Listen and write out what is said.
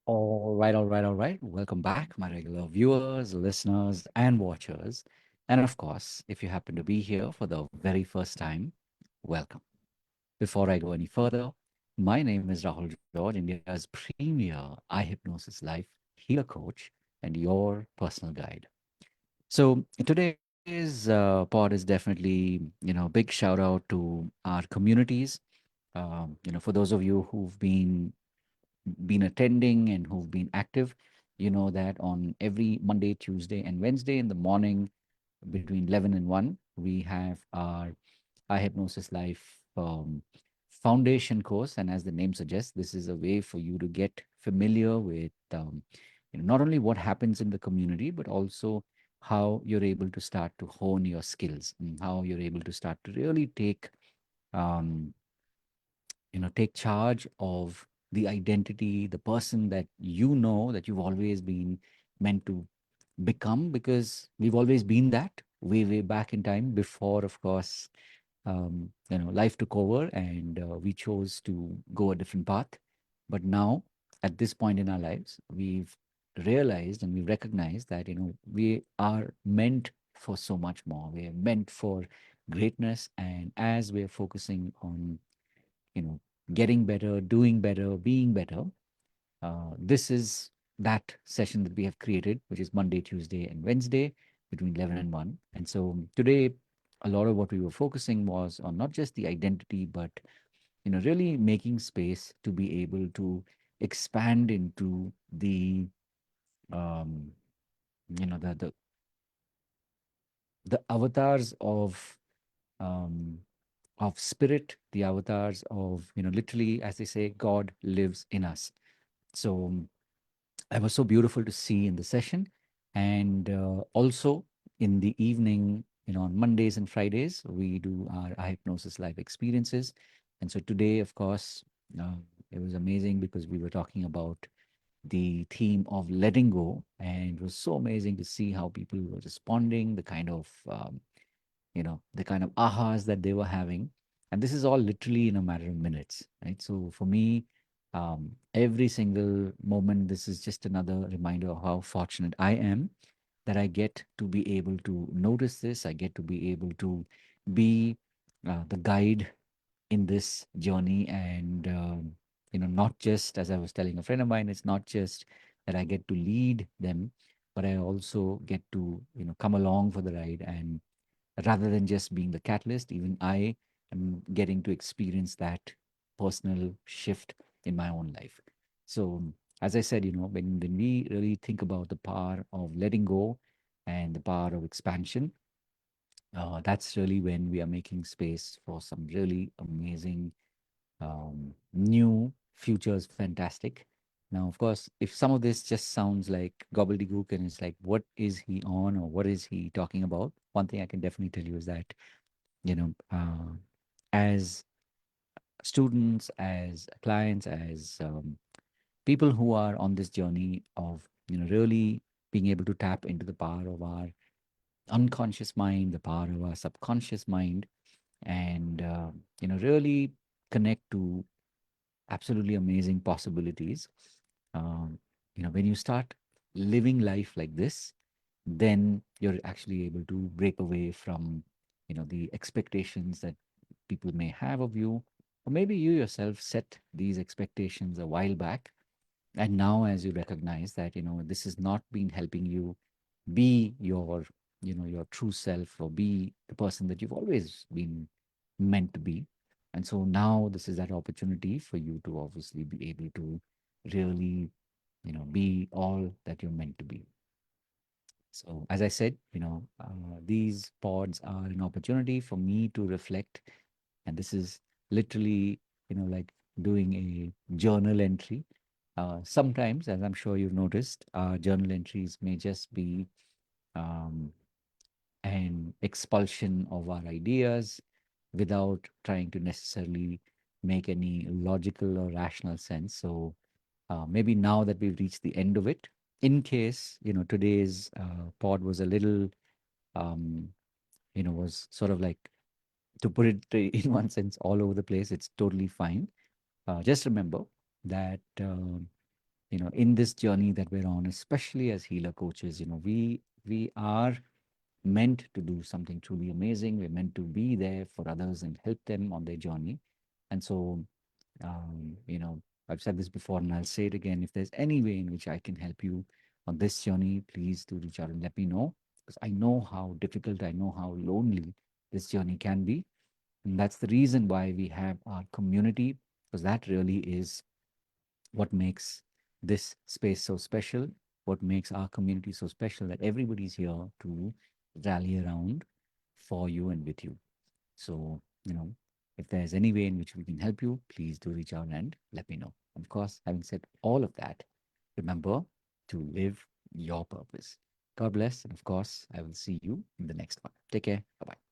All right. Welcome back, my regular viewers, listeners, and watchers. And of course, if you happen to be here for the very first time, welcome. Before I go any further, my name is Rahul George, India's premier eye hypnosis life healer coach and your personal guide. So today's pod is definitely, big shout out to our communities. For those of you who've been attending and who've been active, you know that on every Monday, Tuesday, and Wednesday in the morning between 11 and 1, we have our eye hypnosis life foundation course. And as the name suggests, this is a way for you to get familiar with not only what happens in the community, but also how you're able to start to hone your skills and how you're able to start to really um, take charge of the identity, the person that you know that you've always been meant to become, because we've always been that way back in time before, of course, life took over and we chose to go a different path. But now, at this point in our lives, we've realized and we've recognized that, we are meant for so much more. We are meant for greatness. And as we're focusing on you know, getting better, doing better, being better. This is that session that we have created, which is Monday, Tuesday, and Wednesday between 11 and 1. And so today, a lot of what we were focusing was on not just the identity, but really making space to be able to expand into um, you know, the the the avatars um, of spirit, the avatars of literally, as they say, God lives in us. So that was so beautiful to see in the session. And also in the evening, on Mondays and Fridays, we do our eye hypnosis live experiences. And so today, of course, uh, it was amazing because we were talking about the theme of letting go. And it was so amazing to see how people were responding, the kind of ahas that they were having. And this is all literally in a matter of minutes, right? So for me, every single moment, this is just another reminder of how fortunate I am that I get to be able to notice this. I get to be able to be the guide in this journey. And, not just, as I was telling a friend of mine, it's not just that I get to lead them, but I also get to, come along for the ride. And rather than just being the catalyst, even I am getting to experience that personal shift in my own life. So, as I said, when we really think about the power of letting go and the power of expansion, that's really when we are making space for some really amazing new futures. Fantastic. Now, of course, if some of this just sounds like gobbledygook and it's like, what is he on or what is he talking about? One thing I can definitely tell you is that as students, as clients, as people who are on this journey of, really being able to tap into the power of our unconscious mind, the power of our subconscious mind, and, really connect to absolutely amazing possibilities. Um, when you start living life like this, then you're actually able to break away from, the expectations that people may have of you, or maybe you yourself set these expectations a while back. And now, as you recognize that, this has not been helping you be your true self or be the person that you've always been meant to be. And so now this is that opportunity for you to obviously be able to really, be all that you're meant to be. So, as I said, these pods are an opportunity for me to reflect. And this is literally, like doing a journal entry. Sometimes, as I'm sure you've noticed, journal entries may just be um, an expulsion of our ideas without trying to necessarily make any logical or rational sense. So, maybe now that we've reached the end of it, in case today's pod was a little um, was sort of like, to put it in one sense, all over the place, it's totally fine. Just remember that in this journey that we're on, especially as healer coaches, we are meant to do something truly amazing. We're meant to be there for others and help them on their journey. And so, um, you know, I've said this before and I'll say it again. If there's any way in which I can help you on this journey, please do reach out and let me know, because I know how difficult, I know how lonely this journey can be. And that's the reason why we have our community, because that really is what makes this space so special, what makes our community so special, that everybody's here to rally around for you and with you. So, if there's any way in which we can help you, please do reach out and let me know. Of course, having said all of that, remember to live your purpose. God bless. And of course, I will see you in the next one. Take care. Bye bye.